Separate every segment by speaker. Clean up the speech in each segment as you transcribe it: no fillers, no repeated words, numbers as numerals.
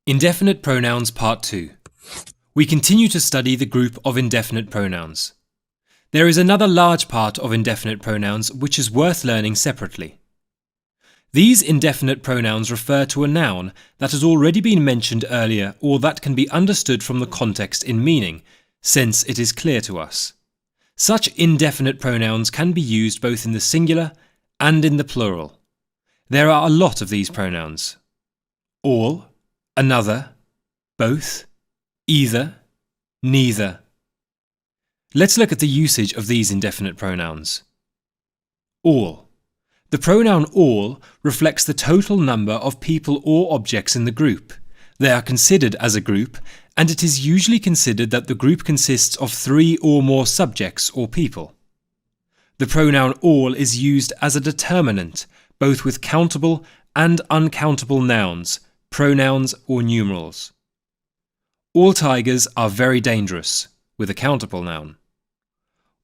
Speaker 1: Indefinite pronouns Part 2. We continue to study the group of indefinite pronouns. There is another large part of indefinite pronouns which is worth learning separately. These indefinite pronouns refer to a noun that has already been mentioned earlier or that can be understood from the context in meaning, since it is clear to us. Such indefinite pronouns can be used both in the singular and in the plural. There are a lot of these pronouns. All, another, both, either, neither. Let's look at the usage of these indefinite pronouns. All. The pronoun all reflects the total number of people or objects in the group. They are considered as a group, and it is usually considered that the group consists of 3 or more subjects or people. The pronoun all is used as a determinant, both with countable and uncountable nouns, pronouns or numerals. All tigers are very dangerous, with a countable noun.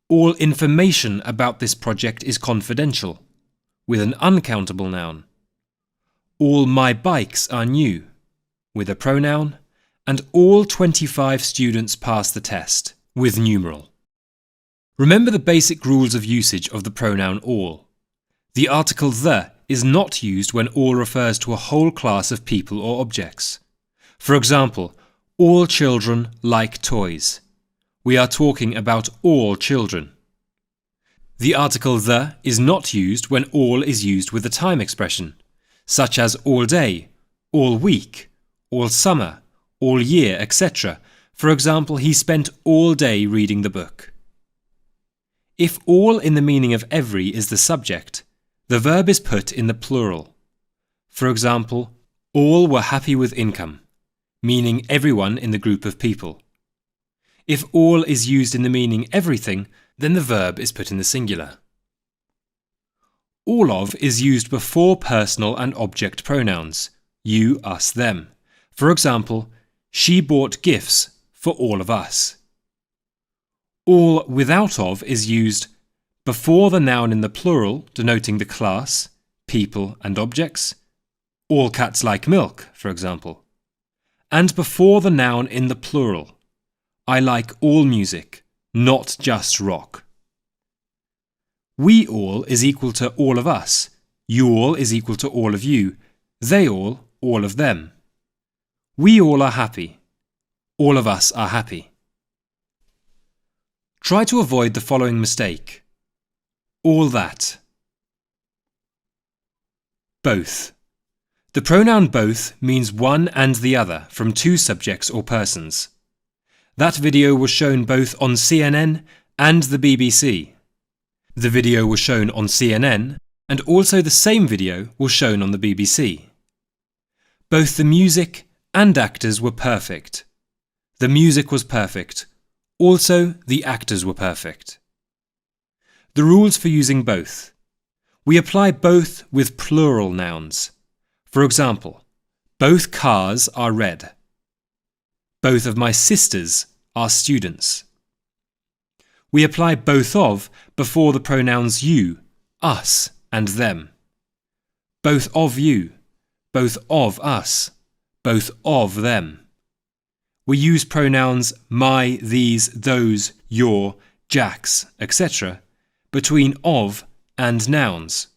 Speaker 1: All information about this project is confidential, with an uncountable noun. All my bikes are new, with a pronoun, and all 25 students passed the test, with numeral. Remember the basic rules of usage of the pronoun all. The article the is not used when all refers to a whole class of people or objects. For example, all children like toys. We are talking about all children. The article the is not used when all is used with a time expression, such as all day, all week, all summer, all year, etc. For example, he spent all day reading the book. If all in the meaning of every is the subject, the verb is put in the plural. For example, all were happy with income, meaning everyone in the group of people. If all is used in the meaning everything, then the verb is put in the singular. All of is used before personal and object pronouns, you, us, them. For example, she bought gifts for all of us. All without of is used before the noun in the plural, denoting the class, people and objects. All cats like milk, for example. And before the noun in the plural. I like all music, not just rock. We all is equal to all of us. You all is equal to all of you. They all of them. We all are happy. All of us are happy. Try to avoid the following mistake. All that. Both. The pronoun both means one and the other from 2 subjects or persons. That video was shown both on CNN and the BBC. The video was shown on CNN, and also the same video was shown on the BBC. Both the music and actors were perfect. The music was perfect. Also, the actors were perfect. The rules for using both. We apply both with plural nouns. For example, both cars are red. Both of my sisters are students. We apply both of before the pronouns you, us, and them. Both of you, both of us, both of them. We use pronouns my, these, those, your, Jack's, etc. between of and nouns.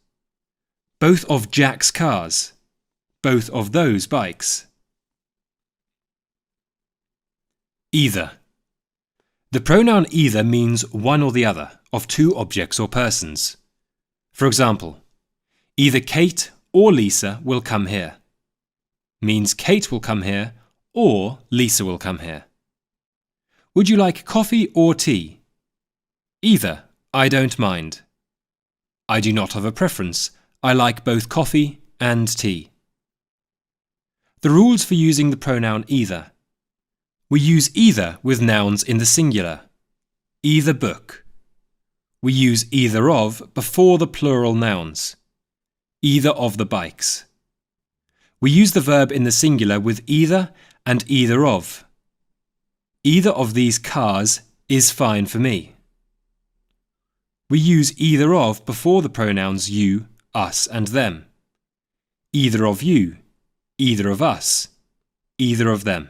Speaker 1: Both of Jack's cars. Both of those bikes. Either. The pronoun either means one or the other of 2 objects or persons. For example, either Kate or Lisa will come here. Means Kate will come here or Lisa will come here. Would you like coffee or tea? Either. I don't mind. I do not have a preference. I like both coffee and tea. The rules for using the pronoun either. We use either with nouns in the singular. Either book. We use either of before the plural nouns. Either of the bikes. We use the verb in the singular with either and either of. Either of these cars is fine for me. We use either of before the pronouns you, us and them. Either of you, either of us. either of them.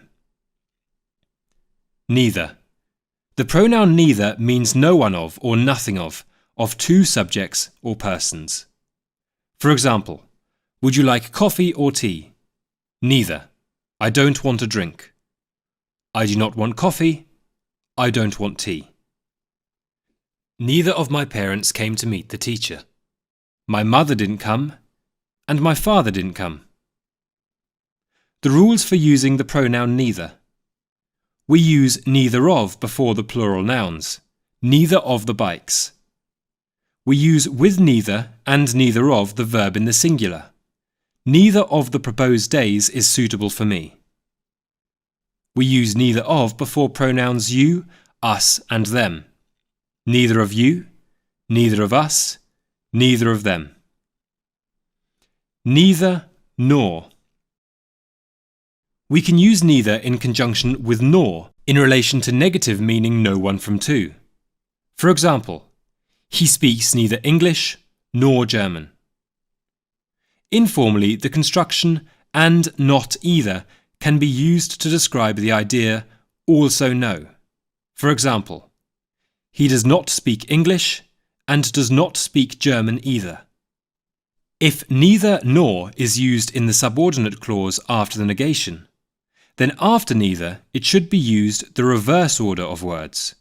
Speaker 1: Neither. The pronoun neither means no one of or nothing of two subjects or persons. For example, would you like coffee or tea? Neither. I don't want a drink. I do not want coffee. I don't want tea. Neither of my parents came to meet the teacher. My mother didn't come, and my father didn't come. The rules for using the pronoun neither. We use neither of before the plural nouns, neither of the bikes. We use with neither and neither of the verb in the singular. Neither of the proposed days is suitable for me. We use neither of before pronouns you, us and them. Neither of you, neither of us, neither of them. Neither nor. We can use neither in conjunction with nor in relation to negative meaning no one from two. For example, he speaks neither English nor German. Informally, the construction and not either can be used to describe the idea also no. For example, he does not speak English and does not speak German either. If neither nor is used in the subordinate clause after the negation, then after neither it should be used the reverse order of words.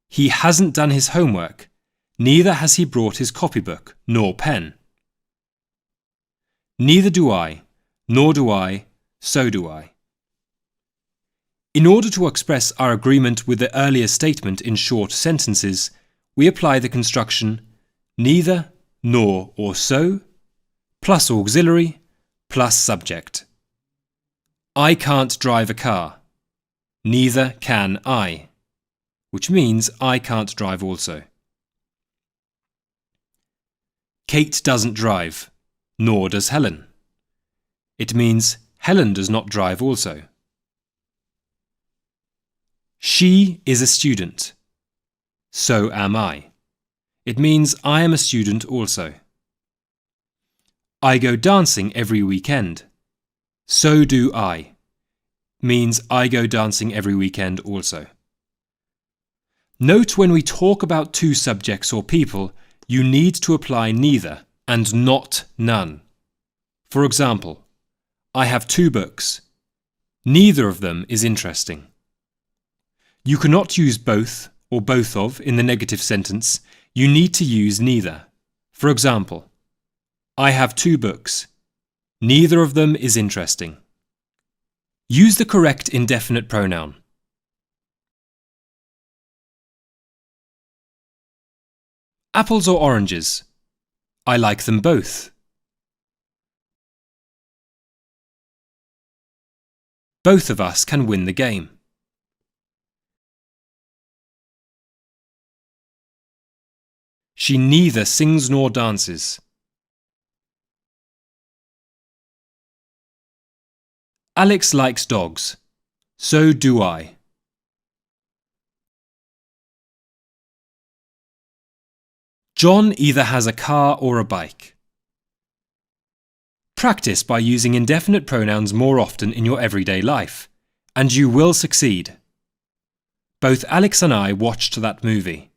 Speaker 1: He hasn't done his homework, neither has he brought his copybook nor pen. Neither do I, nor do I, so do I. In order to express our agreement with the earlier statement in short sentences, we apply the construction neither, nor or so, plus auxiliary, plus subject. I can't drive a car. Neither can I, which means I can't drive also. Kate doesn't drive, nor does Helen. It means Helen does not drive also. She is a student. So am I. It means I am a student also. I go dancing every weekend. So do I. Means I go dancing every weekend also. Note when we talk about two subjects or people, you need to apply neither and not none. For example, I have 2 books. Neither of them is interesting. You cannot use both or both of in the negative sentence. You need to use neither. For example, I have 2 books. Neither of them is interesting. Use the correct indefinite pronoun. Apples or oranges? I like them both. Both of us can win the game. She neither sings nor dances. Alex likes dogs. So do I. John either has a car or a bike. Practice by using indefinite pronouns more often in your everyday life, and you will succeed. Both Alex and I watched that movie.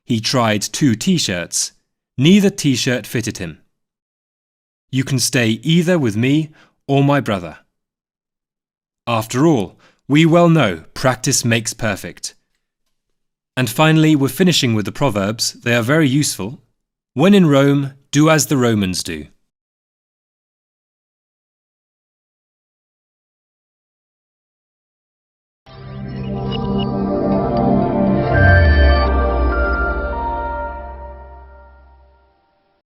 Speaker 1: He tried 2 t-shirts. Neither t-shirt fitted him. You can stay either with me or my brother. After all, we well know practice makes perfect. And finally, we're finishing with the proverbs. They are very useful. When in Rome, do as the Romans do.